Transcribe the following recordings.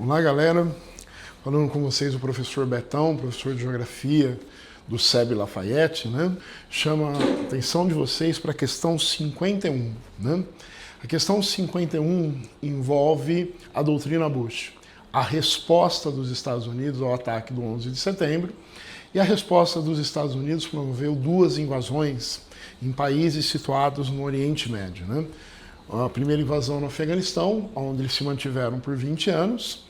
Olá, galera. Falando com vocês o professor Betão, professor de Geografia do SEB Lafayette, né? Chama a atenção de vocês para a questão 51, né? A questão 51 envolve a doutrina Bush, a resposta dos Estados Unidos ao ataque do 11 de setembro, e a resposta dos Estados Unidos promoveu duas invasões em países situados no Oriente Médio, né? A primeira invasão no Afeganistão, onde eles se mantiveram por 20 anos.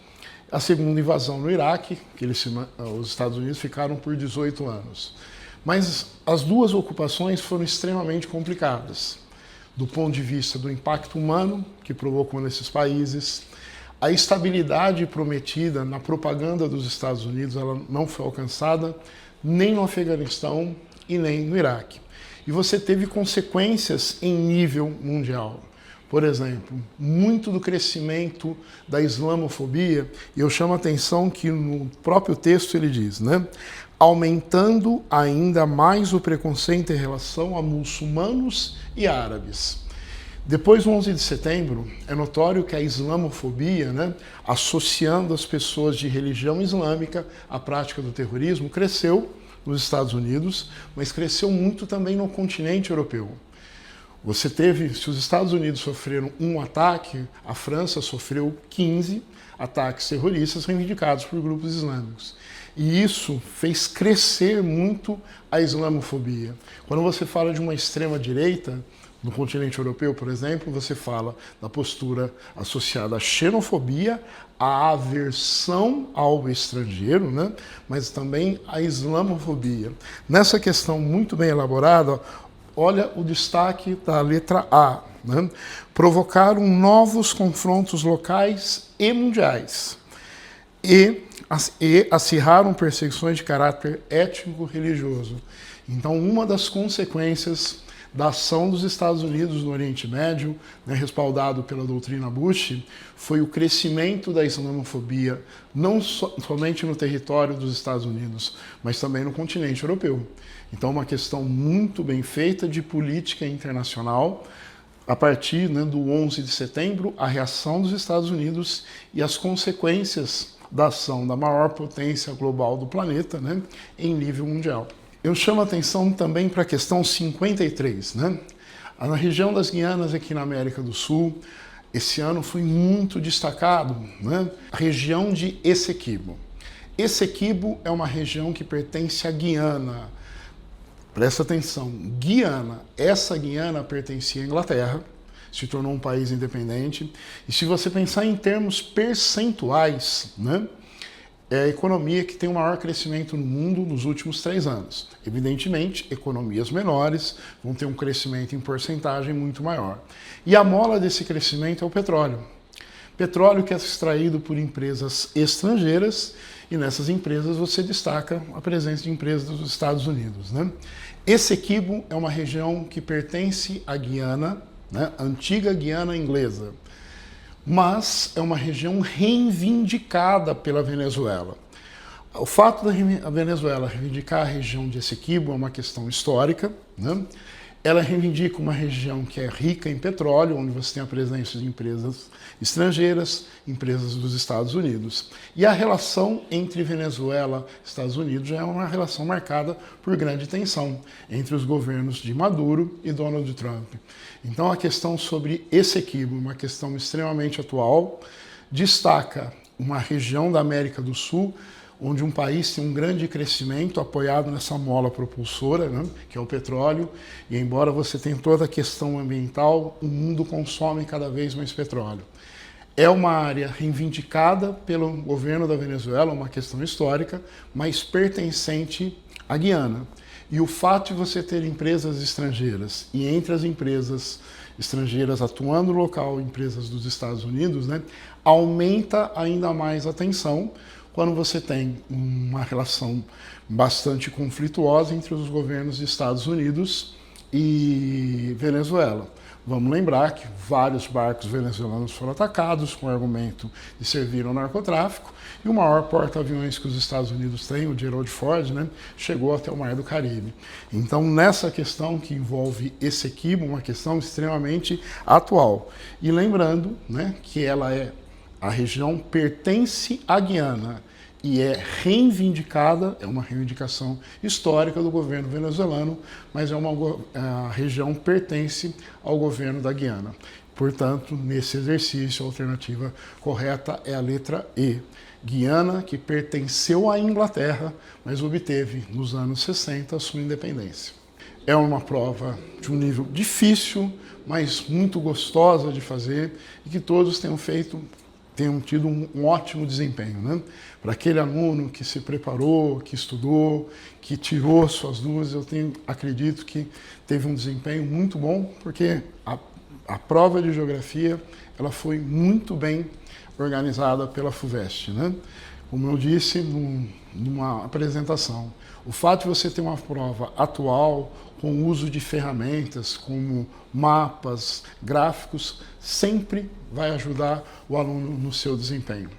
A segunda invasão no Iraque, que os Estados Unidos ficaram por 18 anos. Mas as duas ocupações foram extremamente complicadas, do ponto de vista do impacto humano que provocou nesses países. A estabilidade prometida na propaganda dos Estados Unidos ela não foi alcançada nem no Afeganistão e nem no Iraque. E você teve consequências em nível mundial. Por exemplo, muito do crescimento da islamofobia, e eu chamo a atenção que no próprio texto ele diz, né? Aumentando ainda mais o preconceito em relação a muçulmanos e árabes. Depois do 11 de setembro, é notório que a islamofobia, né, associando as pessoas de religião islâmica à prática do terrorismo, cresceu nos Estados Unidos, mas cresceu muito também no continente europeu. Você teve, se os Estados Unidos sofreram um ataque, a França sofreu 15 ataques terroristas reivindicados por grupos islâmicos. E isso fez crescer muito a islamofobia. Quando você fala de uma extrema-direita, no continente europeu, por exemplo, você fala da postura associada à xenofobia, à aversão ao estrangeiro, né? Mas também à islamofobia. Nessa questão muito bem elaborada, olha o destaque da letra A, né? Provocaram novos confrontos locais e mundiais e acirraram perseguições de caráter étnico-religioso. Então, uma das consequências da ação dos Estados Unidos no Oriente Médio, né, respaldado pela doutrina Bush, foi o crescimento da islamofobia, não somente no território dos Estados Unidos, mas também no continente europeu. Então, uma questão muito bem feita de política internacional, a partir, né, do 11 de setembro, a reação dos Estados Unidos e as consequências da ação da maior potência global do planeta, né, em nível mundial. Eu chamo a atenção também para a questão 53, né? Na região das Guianas, aqui na América do Sul, esse ano foi muito destacado, né? A região de Essequibo. Essequibo é uma região que pertence à Guiana. Presta atenção, Guiana, essa Guiana pertencia à Inglaterra, se tornou um país independente. E se você pensar em termos percentuais, né? É a economia que tem o maior crescimento no mundo nos últimos 3 anos. Evidentemente, economias menores vão ter um crescimento em porcentagem muito maior. E a mola desse crescimento é o petróleo. Petróleo que é extraído por empresas estrangeiras, e nessas empresas você destaca a presença de empresas dos Estados Unidos, né? Essequibo é uma região que pertence à Guiana, né? A antiga Guiana inglesa, mas é uma região reivindicada pela Venezuela. O fato da Venezuela reivindicar a região de Essequibo é uma questão histórica, né? Ela reivindica uma região que é rica em petróleo, onde você tem a presença de empresas estrangeiras, empresas dos Estados Unidos. E a relação entre Venezuela e Estados Unidos já é uma relação marcada por grande tensão entre os governos de Maduro e Donald Trump. Então a questão sobre Essequibo, uma questão extremamente atual, destaca uma região da América do Sul onde um país tem um grande crescimento apoiado nessa mola propulsora, né, que é o petróleo, e embora você tenha toda a questão ambiental, o mundo consome cada vez mais petróleo. É uma área reivindicada pelo governo da Venezuela, uma questão histórica, mas pertencente à Guiana. E o fato de você ter empresas estrangeiras, e entre as empresas estrangeiras atuando no local, empresas dos Estados Unidos, né, aumenta ainda mais a tensão, quando você tem uma relação bastante conflituosa entre os governos dos Estados Unidos e Venezuela. Vamos lembrar que vários barcos venezuelanos foram atacados com o argumento de servir ao narcotráfico, e o maior porta-aviões que os Estados Unidos têm, o Gerald Ford, né, chegou até o Mar do Caribe. Então, nessa questão que envolve Essequibo, uma questão extremamente atual. E lembrando, né, que ela é a região pertence à Guiana e é reivindicada, é uma reivindicação histórica do governo venezuelano, mas a região pertence ao governo da Guiana. Portanto, nesse exercício, a alternativa correta é a letra E. Guiana, que pertenceu à Inglaterra, mas obteve, nos anos 60, a sua independência. É uma prova de um nível difícil, mas muito gostosa de fazer e que todos tenham tido um ótimo desempenho, né? Para aquele aluno que se preparou, que estudou, que tirou suas dúvidas, acredito que teve um desempenho muito bom, porque a prova de geografia ela foi muito bem organizada pela FUVEST, né? Como eu disse numa apresentação, o fato de você ter uma prova atual, com o uso de ferramentas como mapas, gráficos, sempre vai ajudar o aluno no seu desempenho.